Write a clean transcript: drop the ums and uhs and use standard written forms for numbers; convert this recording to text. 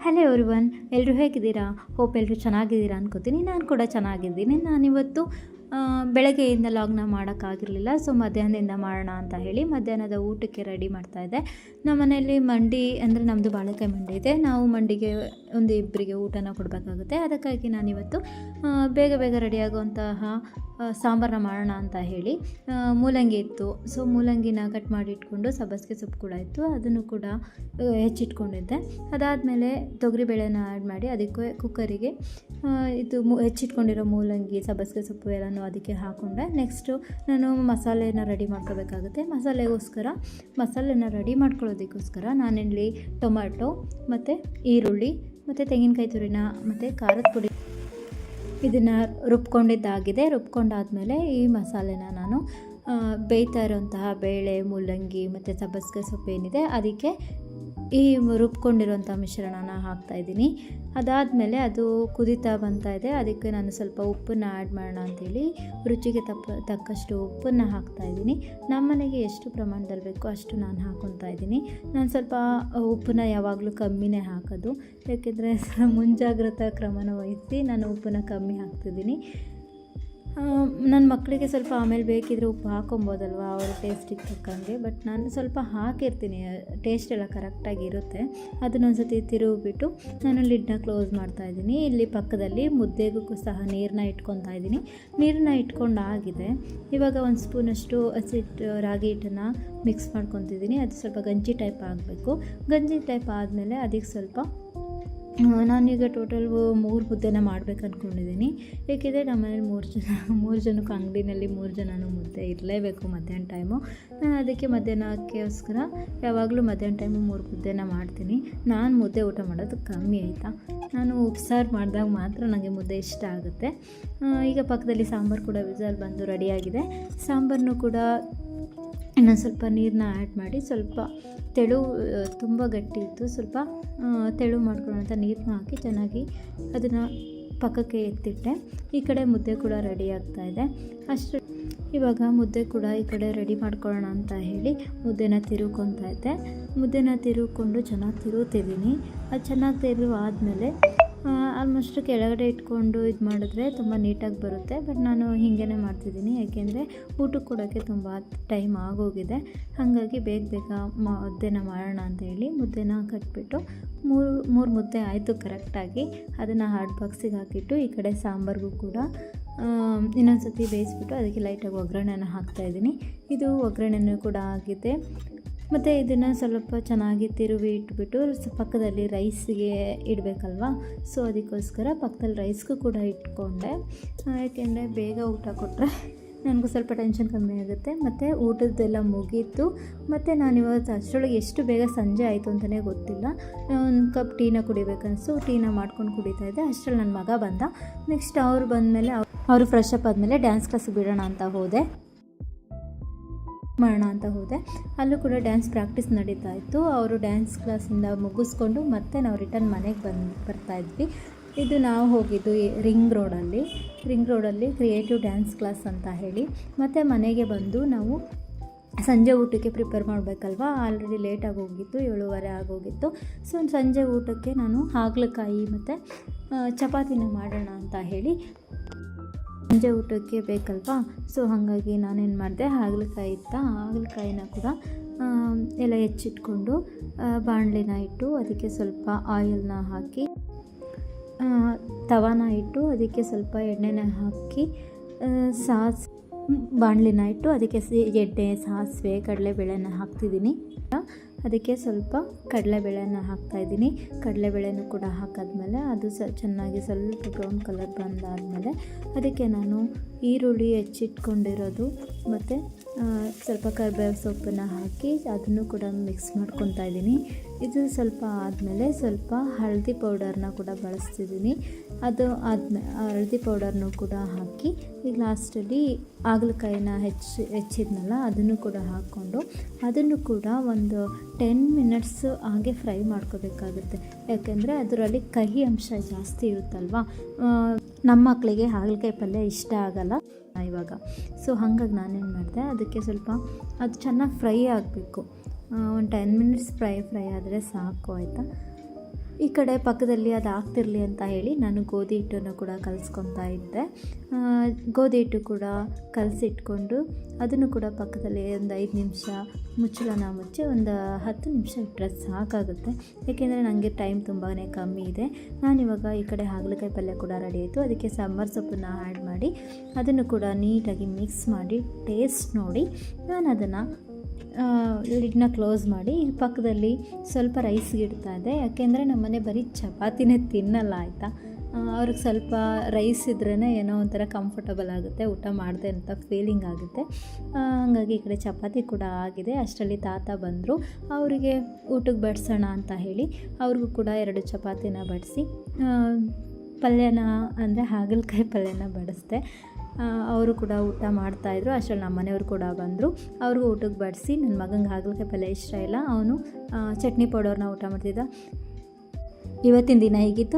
Hello everyone, ಎಲ್ಲರೂ ಹೇಗಿದ್ದೀರಾ? Hope ಎಲ್ಲರೂ ಚೆನ್ನಾಗಿದ್ದೀರಾ ಅನ್ಕೋತೀನಿ. ನಾನು ಕೂಡ ಚೆನ್ನಾಗಿದ್ದೀನಿ. ನಾನಿವತ್ತು ಬೆಳಗ್ಗೆಯಿಂದ ಲಾಗ್ನ ಮಾಡೋಕ್ಕಾಗಿರಲಿಲ್ಲ. ಸೊ ಮಧ್ಯಾಹ್ನದಿಂದ ಮಾಡೋಣ ಅಂತ ಹೇಳಿ ಮಧ್ಯಾಹ್ನದ ಊಟಕ್ಕೆ ರೆಡಿ ಮಾಡ್ತಾಯಿದ್ದೆ. ನಮ್ಮ ಮನೆಯಲ್ಲಿ ಮಂಡಿ ಅಂದರೆ ನಮ್ಮದು ಬಾಳೆಕಾಯಿ ಮಂಡಿ ಇದೆ. ನಾವು ಮಂಡಿಗೆ ಒಂದು ಇಬ್ಬರಿಗೆ ಊಟನ ಕೊಡಬೇಕಾಗುತ್ತೆ. ಅದಕ್ಕಾಗಿ ನಾನಿವತ್ತು ಬೇಗ ಬೇಗ ರೆಡಿಯಾಗುವಂತಹ ಸಾಂಬಾರನ್ನ ಮಾಡೋಣ ಅಂತ ಹೇಳಿ ಮೂಲಂಗಿ ಇತ್ತು. ಸೊ ಮೂಲಂಗಿನ ಕಟ್ ಮಾಡಿ ಇಟ್ಕೊಂಡು ಸಬ್ಬಸಿಗೆ ಸೊಪ್ಪು ಕೂಡ ಇತ್ತು, ಅದನ್ನು ಕೂಡ ಹೆಚ್ಚಿಟ್ಕೊಂಡಿದ್ದೆ. ಅದಾದಮೇಲೆ ತೊಗರಿಬೇಳೆನ ಆ್ಯಡ್ ಮಾಡಿ ಅದಕ್ಕೆ ಕುಕ್ಕರಿಗೆ ಇದು ಹೆಚ್ಚಿಟ್ಕೊಂಡಿರೋ ಮೂಲಂಗಿ ಸಬ್ಬಸಿಗೆ ಸೊಪ್ಪು ಎಲ್ಲನೂ ಅದಕ್ಕೆ ಹಾಕ್ಕೊಂಡೆ. ನೆಕ್ಸ್ಟು ನಾನು ಮಸಾಲೆನ ರೆಡಿ ಮಾಡ್ಕೋಬೇಕಾಗುತ್ತೆ. ಮಸಾಲೆನ ರೆಡಿ ಮಾಡ್ಕೊಳ್ಳೋದಕ್ಕೋಸ್ಕರ ನಾನಿಲ್ಲಿ ಟೊಮ್ಯಾಟೊ ಮತ್ತು ಈರುಳ್ಳಿ ಮತ್ತು ತೆಂಗಿನಕಾಯಿ ತುರಿನ ಮತ್ತು ಖಾರದ ಪುಡಿ ಇದನ್ನು ರುಬ್ಕೊಂಡಾದಮೇಲೆ ಈ ಮಸಾಲೆನ ನಾನು ಬೇಯ್ತಾ ಇರೋಂತಹ ಬೇಳೆ, ಮೂಲಂಗಿ ಮತ್ತು ಸಬ್ಬಸಿಗೆ ಸೊಪ್ಪು ಏನಿದೆ ಅದಕ್ಕೆ ಈ ರುಬ್ಕೊಂಡಿರೋಂಥ ಮಿಶ್ರಣನ ಹಾಕ್ತಾಯಿದ್ದೀನಿ. ಅದಾದಮೇಲೆ ಅದು ಕುದೀತಾ ಇದೆ. ಅದಕ್ಕೆ ನಾನು ಸ್ವಲ್ಪ ಉಪ್ಪನ್ನು ಆ್ಯಡ್ ಮಾಡೋಣ ಅಂಥೇಳಿ ರುಚಿಗೆ ತಕ್ಕಷ್ಟು ಉಪ್ಪನ್ನು ಹಾಕ್ತಾಯಿದ್ದೀನಿ. ನಮ್ಮ ಮನೆಗೆ ಎಷ್ಟು ಪ್ರಮಾಣದಲ್ಲಿ ಬೇಕೋ ಅಷ್ಟು ನಾನು ಹಾಕ್ಕೊತಾ ಇದ್ದೀನಿ. ನಾನು ಸ್ವಲ್ಪ ಉಪ್ಪನ್ನ ಯಾವಾಗಲೂ ಕಮ್ಮಿನೇ ಹಾಕೋದು, ಯಾಕೆಂದರೆ ಮುಂಜಾಗ್ರತಾ ಕ್ರಮನ ವಹಿಸಿ ನಾನು ಉಪ್ಪನ್ನು ಕಮ್ಮಿ ಹಾಕ್ತಿದ್ದೀನಿ. ನನ್ನ ಮಕ್ಕಳಿಗೆ ಸ್ವಲ್ಪ ಆಮೇಲೆ ಬೇಕಿದ್ರೆ ಉಪ್ಪು ಹಾಕೊಬೋದಲ್ವ, ಅವರ ಟೇಸ್ಟಿಗೆ ತಕ್ಕಂಗೆ. ಬಟ್ ನಾನು ಸ್ವಲ್ಪ ಹಾಕಿರ್ತೀನಿ, ಟೇಸ್ಟ್ ಎಲ್ಲ ಕರೆಕ್ಟಾಗಿರುತ್ತೆ. ಅದನ್ನೊಂದು ಸತಿ ತಿರುಗಿಬಿಟ್ಟು ನಾನು ಲಿಡ್ನ ಕ್ಲೋಸ್ ಮಾಡ್ತಾಯಿದ್ದೀನಿ. ಇಲ್ಲಿ ಪಕ್ಕದಲ್ಲಿ ಮುದ್ದೆಗೂ ಸಹ ನೀರನ್ನ ಇಟ್ಕೊತಾ ಇದ್ದೀನಿ. ನೀರನ್ನ ಇಟ್ಕೊಂಡಾಗಿದೆ. ಇವಾಗ ಒಂದು ಸ್ಪೂನಷ್ಟು ರಾಗಿ ಹಿಟ್ಟನ್ನು ಮಿಕ್ಸ್ ಮಾಡ್ಕೊತಿದ್ದೀನಿ. ಅದು ಸ್ವಲ್ಪ ಗಂಜಿ ಟೈಪ್ ಆಗಬೇಕು. ಗಂಜಿ ಟೈಪ್ ಆದಮೇಲೆ ಅದಕ್ಕೆ ಸ್ವಲ್ಪ ನಾನೀಗ ಟೋಟಲ್ 3 ಮುದ್ದೆನ ಮಾಡ್ಬೇಕು ಅಂದ್ಕೊಂಡಿದ್ದೀನಿ. ಏಕೆಂದರೆ ನಮ್ಮನೇಲಿ 3 ಜನಕ್ಕೆ ಅಂಗಡಿನಲ್ಲಿ 3 ಜನನೂ ಮುದ್ದೆ ಇರಲೇಬೇಕು ಮಧ್ಯಾಹ್ನ ಟೈಮು. ನಾನು ಅದಕ್ಕೆ ಮಧ್ಯಾಹ್ನಕ್ಕೋಸ್ಕರ ಯಾವಾಗಲೂ ಮಧ್ಯಾಹ್ನ ಟೈಮು 3 ಮುದ್ದೆನ ಮಾಡ್ತೀನಿ. ನಾನು ಮುದ್ದೆ ಊಟ ಮಾಡೋದು ಕಮ್ಮಿ ಆಯಿತಾ, ನಾನು ಉಪ್ಸಾರು ಮಾಡಿದಾಗ ಮಾತ್ರ ನನಗೆ ಮುದ್ದೆ ಇಷ್ಟ ಆಗುತ್ತೆ. ಈಗ ಪಕ್ಕದಲ್ಲಿ ಸಾಂಬಾರು ಕೂಡ ವಿಸಲ್ ಬಂದು ರೆಡಿಯಾಗಿದೆ. ಸಾಂಬಾರನ್ನು ಕೂಡ ಇನ್ನೊಂದು ಸ್ವಲ್ಪ ನೀರನ್ನ ಆ್ಯಡ್ ಮಾಡಿ ಸ್ವಲ್ಪ ತುಂಬ ಗಟ್ಟಿ ಇತ್ತು, ಸ್ವಲ್ಪ ತೆಳು ಮಾಡ್ಕೊಳ್ಳೋಂಥ ನೀರನ್ನ ಹಾಕಿ ಚೆನ್ನಾಗಿ ಅದನ್ನು ಪಕ್ಕಕ್ಕೆ ಎತ್ತಿಟ್ಟೆ. ಈ ಕಡೆ ಮುದ್ದೆ ಕೂಡ ರೆಡಿ ಆಗ್ತಾಯಿದೆ. ಇವಾಗ ಮುದ್ದೆ ಕೂಡ ಈ ಕಡೆ ರೆಡಿ ಮಾಡ್ಕೊಳ್ಳೋಣ ಅಂತ ಹೇಳಿ ಮುದ್ದೆನ ತಿರುವ್ಕೊತಾ ಇದ್ದೆ. ಮುದ್ದೆನ ತಿರುವ್ಕೊಂಡು ಚೆನ್ನಾಗಿ ತಿರುವ್ತಿದ್ದೀನಿ. ಅದು ಚೆನ್ನಾಗಿ ತಿರುವಾದಮೇಲೆ ಆಲ್ಮೋಸ್ಟ್ ಕೆಳಗಡೆ ಇಟ್ಕೊಂಡು ಇದು ಮಾಡಿದ್ರೆ ತುಂಬ ನೀಟಾಗಿ ಬರುತ್ತೆ. ಬಟ್ ನಾನು ಹೀಗೇ ಮಾಡ್ತಿದ್ದೀನಿ, ಯಾಕೆಂದರೆ ಊಟಕ್ಕೆ ಕೊಡೋಕ್ಕೆ ತುಂಬ ಟೈಮ್ ಆಗೋಗಿದೆ. ಹಾಗಾಗಿ ಬೇಗ ಮುದ್ದೆನ ಮಾಡೋಣ ಅಂತ ಹೇಳಿ ಮುದ್ದೆನ ಕಟ್ಬಿಟ್ಟು 3 ಮುದ್ದೆ ಆಯಿತು ಕರೆಕ್ಟಾಗಿ. ಅದನ್ನು ಹಾಟ್ ಬಾಕ್ಸಿಗೆ ಹಾಕಿಟ್ಟು ಈ ಕಡೆ ಸಾಂಬಾರಿಗೂ ಕೂಡ ಇನ್ನೊಂದು ಸತಿ ಬೇಯಿಸ್ಬಿಟ್ಟು ಅದಕ್ಕೆ ಲೈಟಾಗಿ ಒಗ್ಗರಣೆನ ಹಾಕ್ತಾಯಿದ್ದೀನಿ. ಇದು ಒಗ್ಗರಣೆನೂ ಕೂಡ ಆಗಿದೆ. ಮತ್ತು ಇದನ್ನು ಸ್ವಲ್ಪ ಚೆನ್ನಾಗಿ ತಿರುವಿ ಇಟ್ಬಿಟ್ಟು ಪಕ್ಕದಲ್ಲಿ ರೈಸಿಗೆ ಇಡಬೇಕಲ್ವ. ಸೊ ಅದಕ್ಕೋಸ್ಕರ ಪಕ್ಕದಲ್ಲಿ ರೈಸ್ಗೂ ಕೂಡ ಇಟ್ಕೊಂಡೆ, ಯಾಕೆಂದರೆ ಬೇಗ ಊಟ ಕೊಟ್ಟರೆ ನನಗೂ ಸ್ವಲ್ಪ ಟೆನ್ಷನ್ ಕಮ್ಮಿ ಆಗುತ್ತೆ. ಮತ್ತು ಊಟದ್ದೆಲ್ಲ ಮುಗೀತು. ಮತ್ತು ನಾನಿವತ್ತು ಅಷ್ಟರೊಳಗೆ ಎಷ್ಟು ಬೇಗ ಸಂಜೆ ಆಯಿತು ಅಂತಲೇ ಗೊತ್ತಿಲ್ಲ. ಒಂದು ಕಪ್ ಟೀನ ಕುಡಿಬೇಕನ್ನಿಸ್ತು, ಟೀನ ಮಾಡ್ಕೊಂಡು ಕುಡಿತಾಯಿದ್ದೆ. ಅಷ್ಟರಲ್ಲಿ ನನ್ನ ಮಗ ಬಂದ. ನೆಕ್ಸ್ಟ್ ಅವ್ರು ಬಂದಮೇಲೆ ಅವರು ಫ್ರೆಶ್ ಅಪ್ ಆದಮೇಲೆ ಡ್ಯಾನ್ಸ್ ಕ್ಲಾಸಿಗೆ ಮಾಡೋಣ ಅಂತ ಹೋದೆ. ಅಲ್ಲೂ ಕೂಡ ಡ್ಯಾನ್ಸ್ ಪ್ರಾಕ್ಟೀಸ್ ನಡೀತಾ ಇತ್ತು. ಅವರು ಡ್ಯಾನ್ಸ್ ಕ್ಲಾಸಿಂದ ಮುಗಿಸ್ಕೊಂಡು ಮತ್ತೆ ನಾವು ರಿಟರ್ನ್ ಮನೆಗೆ ಬರ್ತಾಯಿದ್ವಿ. ಇದು ನಾವು ಹೋಗಿದ್ದು ರಿಂಗ್ ರೋಡಲ್ಲಿ ಕ್ರಿಯೇಟಿವ್ ಡ್ಯಾನ್ಸ್ ಕ್ಲಾಸ್ ಅಂತ ಹೇಳಿ. ಮತ್ತು ಮನೆಗೆ ಬಂದು ನಾವು ಸಂಜೆ ಊಟಕ್ಕೆ ಪ್ರಿಪೇರ್ ಮಾಡಬೇಕಲ್ವ. ಆಲ್ರೆಡಿ ಲೇಟಾಗಿ ಹೋಗಿತ್ತು, 7:30 ಆಗೋಗಿತ್ತು. ಸೊ ಸಂಜೆ ಊಟಕ್ಕೆ ನಾನು ಹಾಗಲಕಾಯಿ ಮತ್ತು ಚಪಾತಿನ ಮಾಡೋಣ ಅಂತ ಹೇಳಿ, ಸಂಜೆ ಊಟಕ್ಕೆ ಬೇಕಲ್ವಾ. ಸೊ ಹಾಗಾಗಿ ನಾನೇನು ಮಾಡಿದೆ, ಹಾಗಲಕಾಯಿನ ಕೂಡ ಎಲ್ಲ ಹೆಚ್ಚಿಟ್ಕೊಂಡು ಬಾಣಲಿನ ಇಟ್ಟು ಅದಕ್ಕೆ ಸ್ವಲ್ಪ ಆಯಿಲ್ನ ಹಾಕಿ, ತವಾನ ಇಟ್ಟು ಅದಕ್ಕೆ ಸ್ವಲ್ಪ ಎಣ್ಣೆನ ಹಾಕಿ, ಬಾಣಲಿನ ಇಟ್ಟು ಅದಕ್ಕೆ ಎಣ್ಣೆ, ಸಾಸಿವೆ, ಕಡಲೆಬೇಳೆನ ಹಾಕ್ತಿದ್ದೀನಿ. ಅದಕ್ಕೆ ಸ್ವಲ್ಪ ಕಡಲೆಬೇಳೆನ ಹಾಕ್ತಾಯಿದ್ದೀನಿ. ಕಡಲೆಬೇಳೆನೂ ಕೂಡ ಹಾಕಿದ್ಮೇಲೆ ಅದು ಚೆನ್ನಾಗಿ ಸ್ವಲ್ಪ ಬ್ರೌನ್ ಕಲರ್ ಬಂದಾದಮೇಲೆ ಅದಕ್ಕೆ ನಾನು ಈರುಳ್ಳಿ ಹೆಚ್ಚಿಟ್ಕೊಂಡಿರೋದು ಮತ್ತು ಸ್ವಲ್ಪ ಕರಿಬೇವು ಸೊಪ್ಪನ್ನು ಹಾಕಿ ಅದನ್ನು ಕೂಡ ಮಿಕ್ಸ್ ಮಾಡ್ಕೊತಾ ಇದ್ದೀನಿ. ಇದು ಸ್ವಲ್ಪ ಆದಮೇಲೆ ಸ್ವಲ್ಪ ಹಳದಿ ಪೌಡರ್ನ ಕೂಡ ಬಳಸ್ತಿದ್ದೀನಿ. ಅದು ಹಳದಿ ಪೌಡರ್ನೂ ಕೂಡ ಹಾಕಿ ಈಗ ಲಾಸ್ಟಲ್ಲಿ ಹಾಗಲಕಾಯಿನ ಹೆಚ್ಚಿದ್ನಲ್ಲ ಅದನ್ನು ಕೂಡ ಹಾಕ್ಕೊಂಡು ಅದನ್ನು ಕೂಡ ಒಂದು 10 ಮಿನಿಟ್ಸ್ ಹಾಗೆ ಫ್ರೈ ಮಾಡ್ಕೋಬೇಕಾಗುತ್ತೆ. ಯಾಕೆಂದರೆ ಅದರಲ್ಲಿ ಕಹಿ ಅಂಶ ಜಾಸ್ತಿ ಇರುತ್ತಲ್ವ. ನಮ್ಮ ಮಕ್ಕಳಿಗೆ ಹಾಗಲಕಾಯಿ ಪಲ್ಯ ಇಷ್ಟ ಆಗಲ್ಲ ಇವಾಗ. ಸೊ ಹಾಗಾಗಿ ನಾನೇನು ಮಾಡಿದೆ, ಅದಕ್ಕೆ ಸ್ವಲ್ಪ ಅದು ಚೆನ್ನಾಗಿ ಫ್ರೈ ಆಗಬೇಕು. ಒಂದು 10 ಮಿನಿಟ್ಸ್ ಫ್ರೈ ಆದರೆ ಸಾಕು ಆಯಿತಾ. ಈ ಕಡೆ ಪಕ್ಕದಲ್ಲಿ ಅದು ಆಗ್ತಿರಲಿ ಅಂತ ಹೇಳಿ ನಾನು ಗೋಧಿ ಹಿಟ್ಟನ್ನು ಕೂಡ ಕಲಿಸ್ಕೊತಾ ಇದ್ದೆ. ಗೋಧಿ ಹಿಟ್ಟು ಕೂಡ ಕಲಸಿಟ್ಕೊಂಡು ಅದನ್ನು ಕೂಡ ಪಕ್ಕದಲ್ಲಿ ಒಂದು 5 ನಿಮಿಷ ಮುಚ್ಚಳನ ಮುಚ್ಚಿ ಒಂದು 10 ನಿಮಿಷ ಇಟ್ಟರೆ ಸಾಕಾಗುತ್ತೆ. ಏಕೆಂದರೆ ನನಗೆ ಟೈಮ್ ತುಂಬಾ ಕಮ್ಮಿ ಇದೆ. ನಾನಿವಾಗ ಈ ಕಡೆ ಹಾಗಲಕಾಯಿ ಪಲ್ಯ ಕೂಡ ರೆಡಿ ಆಯಿತು. ಅದಕ್ಕೆ ಸಾಂಬಾರು ಸೊಪ್ಪನ್ನು ಆ್ಯಡ್ ಮಾಡಿ ಅದನ್ನು ಕೂಡ ನೀಟಾಗಿ ಮಿಕ್ಸ್ ಮಾಡಿ ಟೇಸ್ಟ್ ನೋಡಿ ನಾನು ಅದನ್ನು ಲಿಡ್ನ ಕ್ಲೋಸ್ ಮಾಡಿ ಪಕ್ಕದಲ್ಲಿ ಸ್ವಲ್ಪ ರೈಸ್ಗೆ ಇಡ್ತಾ ಇದ್ದೆ. ಯಾಕೆಂದರೆ ನಮ್ಮನೆ ಬರೀ ಚಪಾತಿನೇ ತಿನ್ನಲ್ಲ ಆಯಿತಾ. ಅವ್ರಿಗೆ ಸ್ವಲ್ಪ ರೈಸ್ ಇದ್ರೇ ಏನೋ ಒಂಥರ ಕಂಫರ್ಟಬಲ್ ಆಗುತ್ತೆ, ಊಟ ಮಾಡಿದೆ ಅಂತ ಫೀಲಿಂಗ್ ಆಗುತ್ತೆ. ಹಾಗಾಗಿ ಈ ಕಡೆ ಚಪಾತಿ ಕೂಡ ಆಗಿದೆ. ಅಷ್ಟರಲ್ಲಿ ತಾತ ಬಂದರು. ಅವರಿಗೆ ಊಟಕ್ಕೆ ಬಡಿಸೋಣ ಅಂತ ಹೇಳಿ ಅವ್ರಿಗೂ ಕೂಡ 2 ಚಪಾತಿನ ಬಡಿಸಿ ಪಲ್ಯನ ಅಂದರೆ ಹಾಗಲಕಾಯಿ ಪಲ್ಯನ ಬಡಿಸ್ದೆ. ಅವರು ಕೂಡ ಊಟ ಮಾಡ್ತಾಯಿದ್ರು. ಅಷ್ಟರಲ್ಲಿ ನಮ್ಮ ಮನೆಯವರು ಕೂಡ ಬಂದರು. ಅವ್ರಿಗೂ ಊಟಕ್ಕೆ ಬಡಿಸಿ ನನ್ನ ಮಗಂಗೆ ಹಾಗಲಕಾಯಿ ಪಲ್ಯ ಇಷ್ಟ ಇಲ್ಲ, ಅವನು ಚಟ್ನಿ ಪೌಡರ್ನ ಊಟ ಮಾಡ್ತಿದ್ದ. ಇವತ್ತಿನ ದಿನ ಹೀಗಿತ್ತು.